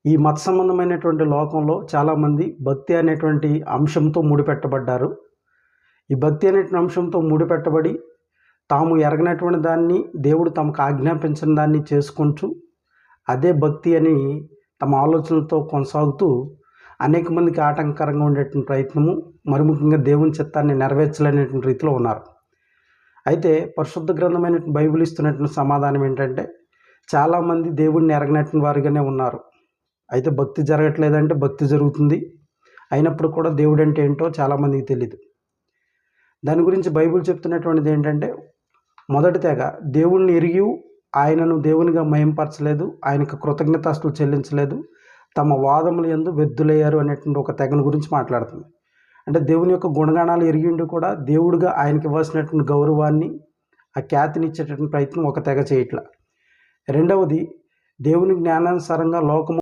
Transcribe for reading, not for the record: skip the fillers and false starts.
ఈ మత సంబంధమైనటువంటి లోకంలో చాలామంది భక్తి అనేటువంటి అంశంతో ముడిపెట్టబడ్డారు. ఈ భక్తి అనేటువంటి అంశంతో ముడిపెట్టబడి తాము ఎరగనటువంటి దాన్ని దేవుడు తమకు ఆజ్ఞాపించిన దాన్ని చేసుకుంటూ అదే భక్తి అని తమ ఆలోచనలతో కొనసాగుతూ అనేక మందికి ఆటంకరంగా ఉండేటువంటి ప్రయత్నము, మరి ముఖ్యంగా దేవుని చిత్తాన్ని నెరవేర్చలేనటువంటి రీతిలో ఉన్నారు. అయితే పరిశుద్ధ గ్రంథమైనటువంటి బైబిల్ ఇస్తున్నటువంటి సమాధానం ఏంటంటే, చాలామంది దేవుడిని ఎరగనటువంటి వారిగానే ఉన్నారు. అయితే భక్తి జరగట్లేదంటే భక్తి జరుగుతుంది. అయినప్పుడు కూడా దేవుడు అంటే ఏంటో చాలామందికి తెలియదు. దాని గురించి బైబిల్ చెప్తున్నటువంటిది ఏంటంటే, మొదటి తెగ దేవుణ్ణి ఎరిగి ఆయనను దేవునిగా మహింపరచలేదు, ఆయనకు కృతజ్ఞతాస్తులు చెల్లించలేదు, తమ వాదములు యందు వ్యర్థులయ్యారు అనేటువంటి ఒక తెగను గురించి మాట్లాడుతుంది. అంటే దేవుని యొక్క గుణగణాలు ఎరిగిండి కూడా దేవుడిగా ఆయనకి ఇవ్వాల్సినటువంటి గౌరవాన్ని, ఆ ఖ్యాతిని ఇచ్చేటటువంటి ప్రయత్నం ఒక తెగ చేయట్లా. రెండవది, దేవుని జ్ఞానానుసారంగా లోకము